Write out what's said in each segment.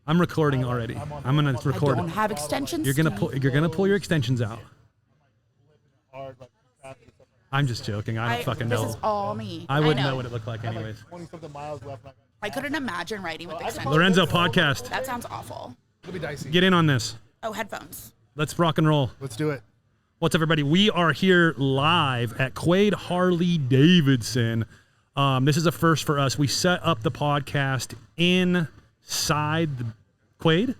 I'm recording already. I'm gonna record I don't it. have extensions. You're gonna pull your extensions out. I'm just joking. I don't fucking know. This is all me. I wouldn't know what it looked like anyways. 20-something miles left. I couldn't imagine riding with extensions. Lorenzo podcast. That sounds awful. It'll be dicey. Get in on this. Oh, headphones. Let's rock and roll. Let's do it. What's up, everybody? We are here live at Quaid Harley Davidson. This is a first for us. We set up the podcast inside the Quaid,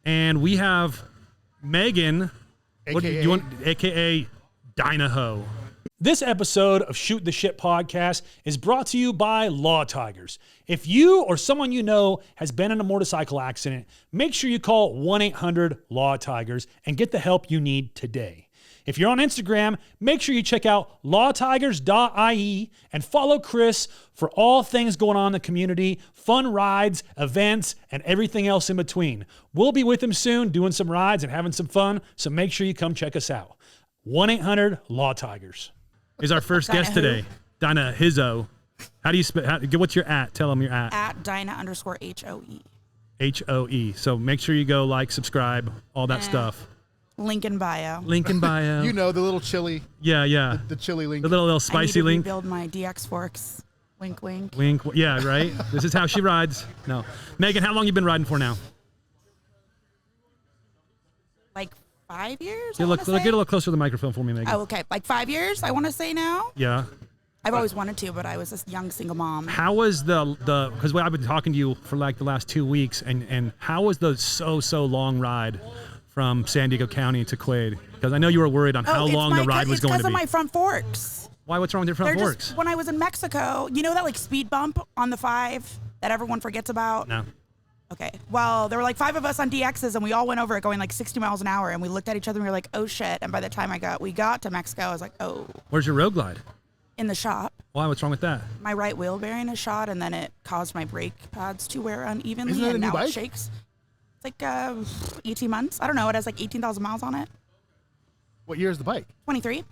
and we have Megan, AKA DynaHoe. This episode of Shoot the Shit podcast is brought to you by Law Tigers. If you or someone you know has been in a motorcycle accident, make sure you call 1-800-LAW-TIGERS and get the help you need today. If you're on Instagram, make sure you check out lawtigers.ie and follow Chris for all things going on in the community, fun rides, events, and everything else in between. We'll be with him soon doing some rides and having some fun, so make sure you come check us out. 1-800-LAW-TIGERS is our first guest today. DynaHoe. How do you spell? What's your at? Tell them your at. At Dyna_HOE. HOE. So make sure you go like, subscribe, all that stuff. Link in bio. Link in bio. You know, the little chili. Yeah. The chili link. The little spicy link. Build my DX forks. Wink, wink. Wink. Yeah, right? This is how she rides. No. Megan, how long you been riding for now? Like 5 years? Get a little closer to the microphone for me, Megan. Oh, okay. Like 5 years, I want to say now. Yeah. I've always wanted to, but I was this young single mom. How was because I've been talking to you for like the last 2 weeks, and how was the so long ride from San Diego County to Quaid? Because I know you were worried on how long the ride was going to be. It's because of my front forks. Why? What's wrong with your front forks? When I was in Mexico, you know that like speed bump on the 5 that everyone forgets about? No. Okay. Well, there were like 5 of us on DXs, and we all went over it going like 60 miles an hour, and we looked at each other and we were like, oh shit. And by the time we got to Mexico, I was like, oh. Where's your road glide? In the shop. Why? What's wrong with that? My right wheel bearing is shot, and then it caused my brake pads to wear unevenly, Isn't that and a new now bike? it shakes. It's like 18 months. I don't know. It has like 18,000 miles on it. What year is the bike? 23.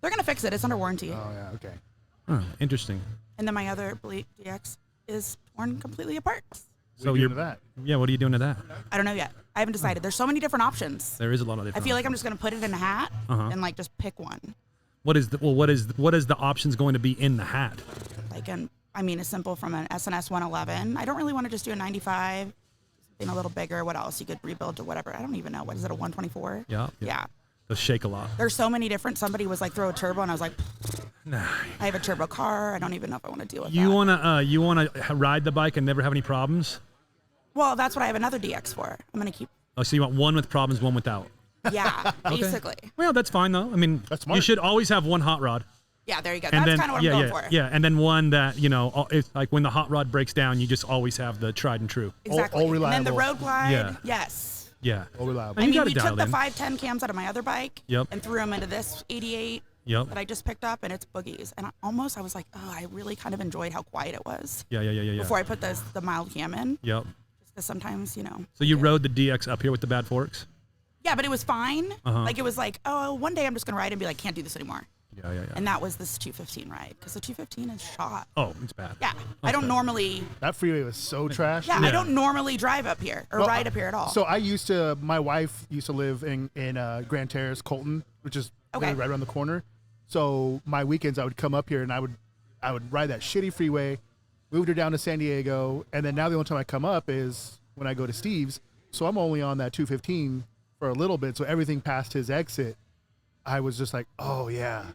They're gonna fix it. It's under warranty. Oh, yeah, okay. Oh, interesting. And then my other DX is torn completely apart. So you're that. Yeah. What are you doing to that? I don't know yet. I haven't decided. There's so many different options. There is a lot of different. I feel like I'm just gonna put it in a hat and like just pick one. What is the options going to be in the hat? Like it's simple from an SNS 111. I don't really want to just do a 95. Something a little bigger. What else? You could rebuild to whatever. I don't even know. What is it? A 124? Yeah. They'll shake a lot. There's so many different. Somebody was like, throw a turbo, and I was like, nah. I have a turbo car. I don't even know if I want to deal with You that. You wanna ride the bike and never have any problems? Well, that's what I have another DX for. I'm gonna keep. Oh, so you want one with problems, one without? Yeah, Okay. basically. Well, that's fine though. I mean, That's smart. you should always have one hot rod. Yeah, there you go. And That's kind of what I'm going for. Yeah, and then one that, it's like when the hot rod breaks down, you just always have the tried and true. Exactly. All And then the reliable. road glide. Yeah. Yes. Yeah. All reliable. And you got we it took dialed the in. 510 cams out of my other bike Yep. and threw them into this 88 Yep. that I just picked up, and it's boogies. And I was like, oh, I really kind of enjoyed how quiet it was Yeah. before I put the mild cam in. Yep. Because sometimes, So you rode the DX up here with the bad forks? Yeah, but it was fine. Uh-huh. Like, it was like, oh, one day I'm just going to ride and be like, can't do this anymore. Yeah. And that was this 215 ride, because the 215 is shot. Oh, it's bad. Yeah, I don't normally. That freeway was so trash. Yeah, Yeah. I don't normally drive up here or ride up here at all. So my wife used to live in Grand Terrace, Colton, which is Okay. right around the corner. So my weekends I would come up here and I would ride that shitty freeway, moved her down to San Diego, and then now the only time I come up is when I go to Steve's. So I'm only on that 215 for a little bit. So everything past his exit, I was just like, oh yeah,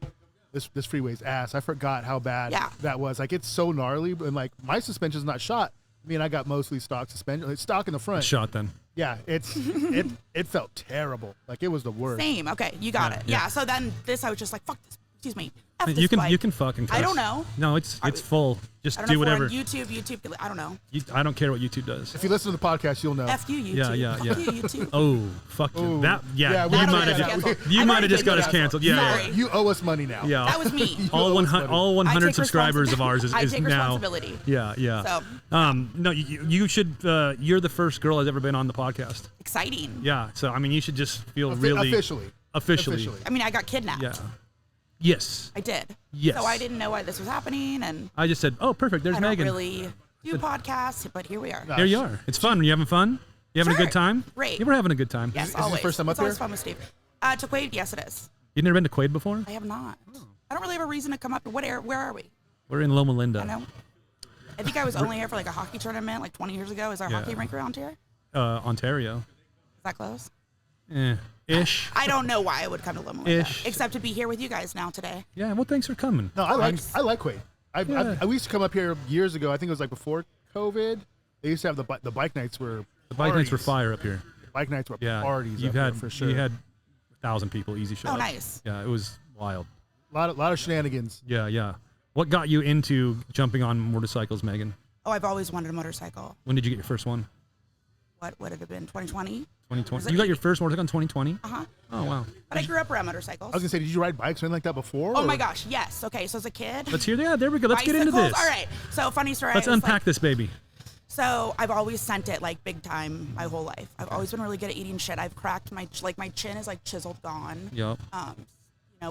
this freeway's ass. I forgot how bad that was. Like, it's so gnarly, and like my suspension's not shot. I mean, I got mostly stock suspension. It's stock in the front. Shot then. Yeah, it felt terrible. Like, it was the worst. Same. Okay, you got it. Yeah. So then I was just like, fuck this. Excuse me. F this You bike. can fucking cuss. I don't know. No, it's full. Just I don't do know if whatever. we're on YouTube. I don't know. I don't care what YouTube does. If you listen to the podcast, you'll know. F you, YouTube. Yeah. Fuck you, YouTube. Oh, fuck you. Ooh. That. Yeah. Yeah, You we- might That'll have. get canceled. You I've might already have just been got us canceled. canceled. Yeah. Sorry. You owe us money now. Yeah. That was me. All owe us money. 100 take subscribers of ours is I take now. responsibility. Yeah. So No, you should. You're the first girl that's ever been on the podcast. exciting. Yeah. So I mean, you should just feel really Officially. I mean, I got kidnapped. Yeah. Yes. I did. Yes. So I didn't know why this was happening, and I just said, oh, perfect. There's I don't Megan. really. do podcasts, but here we are. No. Here you are. It's fun. Are you having fun? You having a Sure. good time? Great. You were having a good time. Yes, Is this always. your first time up it's always here? fun with Steve. To Quaid, yes, it is. You've never been to Quaid before? I have not. I don't really have a reason to come up. Where are we? We're in Loma Linda. I know. I think I was only here for like a hockey tournament like 20 years ago. Is there a hockey rink around here? Is Ontario. that close? Ish. I don't know why I would come to Loma Linda, Ish. except to be here with you guys now today. Yeah, well, thanks for coming. No, I like Quaid. I used to come up here years ago. I think it was like before COVID. They used to have the bike nights were The bike nights were parties. fire up here. Bike nights were Yeah. parties. You've up there had, for sure. You had 1,000 people easy show Oh, up. nice. Yeah, it was wild. a lot of shenanigans. Yeah, yeah. What got you into jumping on motorcycles, Megan? Oh, I've always wanted a motorcycle. When did you get your first one? What would it have been? 2020? 2020. Was it You got your first motorcycle in 2020? Uh-huh. Oh, wow. But I grew up around motorcycles. I was gonna say, did you ride bikes or anything like that before? Oh or- my gosh, yes. Okay, so as a kid, Let's hear. Yeah, there we go. Let's get into bicycles? this. All right. So funny story. Let's I was, unpack this baby. So I've always sent it like big time my whole life. I've always been really good at eating shit. I've cracked my chin is like chiseled gone. Yup.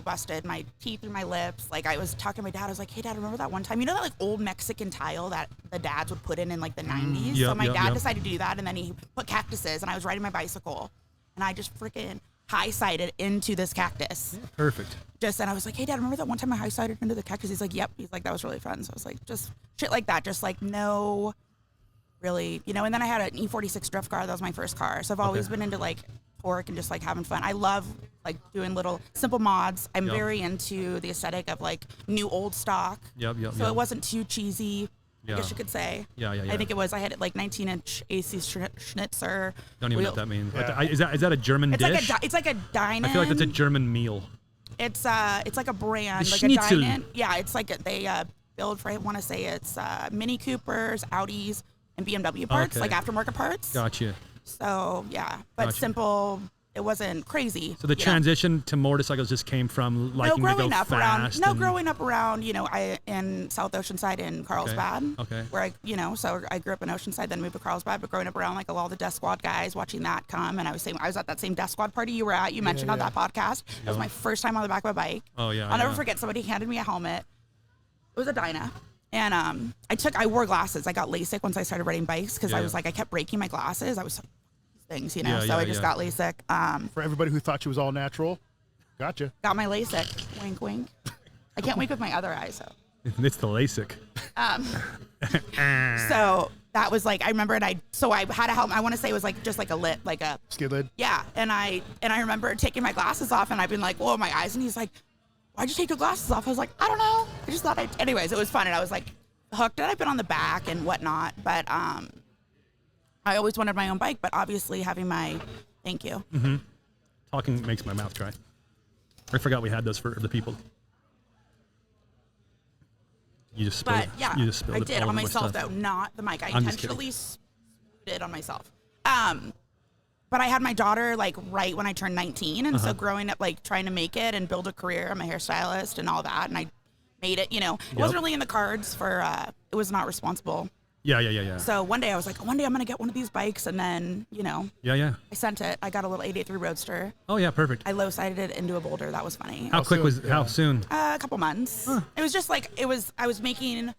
Busted my teeth through my lips. Like I was talking to my dad. I was like, "Hey, Dad, remember that one time? You know that like old Mexican tile that the dads would put in like the 90s? Yep, so my yep, dad yep. decided to do that, and then he put cactuses, and I was riding my bicycle, and I just freaking high-sided into this cactus. Perfect. And I was like, "Hey, Dad, remember that one time I high-sided into the cactus?" He's like, "Yep." He's like, "That was really fun." So I was like, just shit like that. Just like no, really, And then I had an E46 drift car. That was my first car. So I've always been into like torque and just like having fun. I love like doing little simple mods. I'm Yep. very into the aesthetic of like new old stock. Yep, yep, So yep. it wasn't too cheesy. Yeah. I guess you could say. Yeah, yeah, yeah. I think it was. I had it like 19-inch AC Schnitzer. Don't even know what that means. Is that a German It's dish? like a dine-in. I feel like that's a German meal. It's like a brand, The like Schnitzel. a dine-in. Yeah, it's like they build for. I want to say it's Mini Coopers, Audis, and BMW parts, Okay. like aftermarket parts. Gotcha. So yeah, but Gotcha. simple. It wasn't crazy. So the transition to motorcycles just came from liking to go fast. Growing up around, I in South Oceanside in Carlsbad. Okay. Where so I grew up in Oceanside, then moved to Carlsbad. But growing up around like all the Death Squad guys, watching that come, and I was at that same Death Squad party you were at. You mentioned on that podcast. It was my first time on the back of a bike. Oh yeah. I'll never forget. Somebody handed me a helmet. It was a Dyna. And I wore glasses. I got LASIK once I started riding bikes because Yeah, I was yeah. like, I kept breaking my glasses. I was like, things, Yeah, so yeah, I just yeah. got LASIK. For everybody who thought she was all natural, gotcha. Got my LASIK. Wink, wink. I can't wink with my other eye, so. It's the LASIK. So that was like, I remember I had a helmet. I want to say it was like just like a lit, like a, Skid lid. yeah. And I remember taking my glasses off and I've been like, whoa, my eyes. And he's like, why'd you take your glasses off? I was like, I don't know. I just thought anyways, it was fun. And I was like hooked, and I've been on the back and whatnot. But I always wanted my own bike, but obviously having thank you. Talking makes my mouth dry. I forgot we had those for the people. You just spilled. But yeah, You just spilled I it did all on over my myself stuff. though, not the mic. I I'm just kidding. intentionally did on myself. But I had my daughter like right when I turned 19, and so growing up like trying to make it and build a career. I'm a hairstylist and all that, and I made it. It wasn't really in the cards for. It was not responsible. Yeah. So one day I was like, one day I'm gonna get one of these bikes, and then Yeah. I sent it. I got a little 883 Roadster. Oh yeah, perfect. I low-sided it into a boulder. That was funny. How quick soon? was? How soon? A couple months. It was just like I was making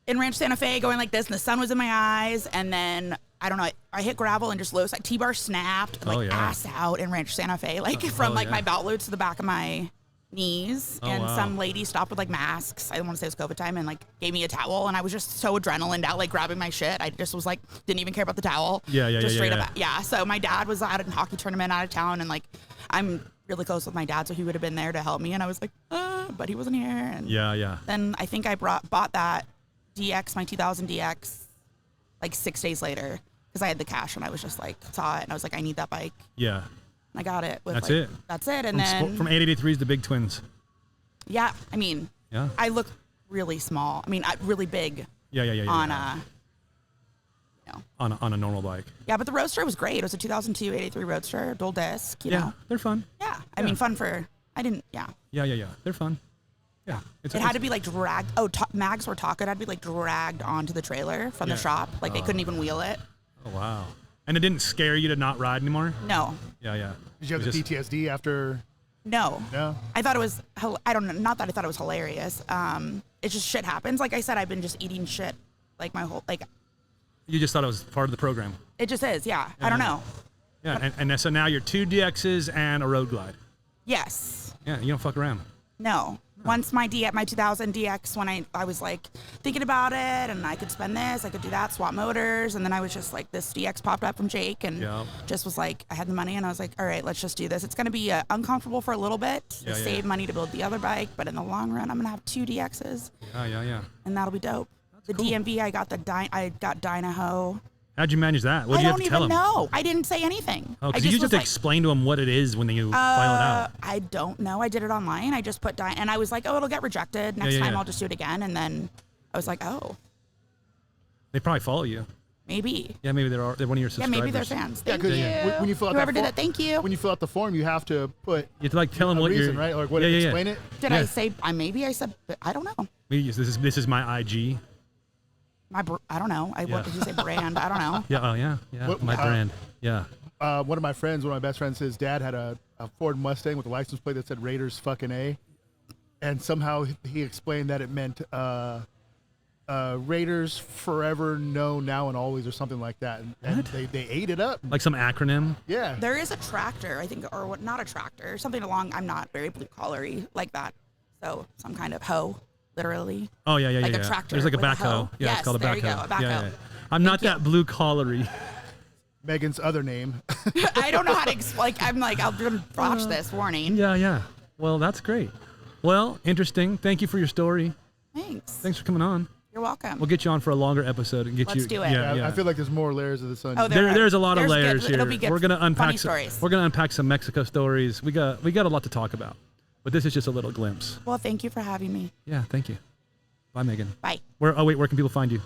in Ranch Santa Fe going like this, and the sun was in my eyes, and then I don't know. I hit gravel and just low side T-bar snapped, like Oh, yeah. ass out in Ranch Santa Fe, like from like yeah. my belt loops to the back of my knees. Oh, and wow. some lady stopped with like masks. I don't want to say it was COVID time, and like gave me a towel, and I was just so adrenaline out, like grabbing my shit. I just was like didn't even care about the towel. Yeah. Just straight yeah. up. Yeah. So my dad was at a hockey tournament out of town, and like I'm really close with my dad, so he would have been there to help me, and I was like, but he wasn't here. And Yeah. then I think I bought that DX, my 2000 DX, like 6 days later because I had the cash, and I was just like saw it, and I was like, I need that bike. Yeah. And I got it. With, That's like, it. That's it. And then From 883s to big twins. yeah, I mean, Yeah. I look really small. I mean, really big Yeah. on on a normal bike. yeah, but the Roadster was great. It was a 2002 883 Roadster, dual disc. You Yeah, know. they're fun. Yeah. I mean, fun for. I didn't. Yeah. Yeah. They're fun. Yeah. It had to be like dragged. Oh, mags were taco. It had to be like dragged onto the trailer from the shop. Like they couldn't even wheel it. Oh wow. And it didn't scare you to not ride anymore? No. Yeah. Did you have It the was just- PTSD after? No. No. I thought it was. I don't know. Not that I thought it was hilarious. It's just shit happens. Like I said, I've been just eating shit like my whole like. You just thought it was part of the program. It just is, yeah. I don't know. Yeah, and so now you're 2 DXs and a road glide. Yes. Yeah, you don't fuck around. No. Once my 2000 DX, when I was like thinking about it, and I could spend this, I could do that, swap motors, and then I was just like, this DX popped up from Jake, and just was like, I had the money, and I was like, all right, let's just do this. It's gonna be uncomfortable for a little bit to save money to build the other bike, but in the long run, I'm gonna have 2 DXs. Yeah. And that'll be dope. The cool. DMV, I got DynaHoe. How'd you manage that? What did you have to tell him? I don't even know. I didn't say anything. Oh, because you just have to explain to him what it is when you file it out. I don't know. I did it online. I just put and I was like, oh, it'll get rejected. Next time I'll just do it again. And then I was like, oh. They probably follow you. Maybe. Yeah, maybe they're one of your subscribers. Yeah, maybe they're fans. Thank you. When you fill out Whoever that did it, thank you. When you fill out the form, you have to put. You have to like tell them what reason, you're right? Like what? Explain it. Did I say? Maybe I said. I don't know. Maybe this is my IG. I don't know. What did you say? Brand? I don't know. Yeah. My brand. Yeah. One of my best friends, his dad had a Ford Mustang with a license plate that said Raiders fucking A, and somehow he explained that it meant Raiders forever, no, now, and always, or something like that. And they ate it up. Like some acronym. Yeah. There is a tractor, I think, or what? Not a tractor. Something along. I'm not very blue collary like that. So some kind of hoe. Literally. Oh yeah. Like a tractor. There's like a with backhoe. Yeah, yes, it's called a backhoe. There you go, a backhoe. Yeah. I'm not that blue collary. Megan's other name. I don't know how to explain. I'm like, I'll botch this. Warning. Yeah. Well, that's great. Well, interesting. Thank you for your story. Thanks for coming on. You're welcome. We'll get you on for a longer episode and get Let's do it. Yeah. I feel like there's more layers of the sun. Oh, there's a lot of layers here. It'll be good. We're gonna unpack stories. We're gonna unpack some Mexico stories. We got a lot to talk about, but this is just a little glimpse. Well, thank you for having me. Yeah, thank you. Bye, Megan. Bye. Where can people find you?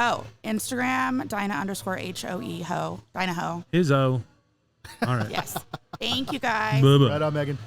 Oh, Instagram, Dyna_HOE ho. DynaHoe. Izzo. All right. Yes. Thank you guys. Bye-bye. Right on, Megan.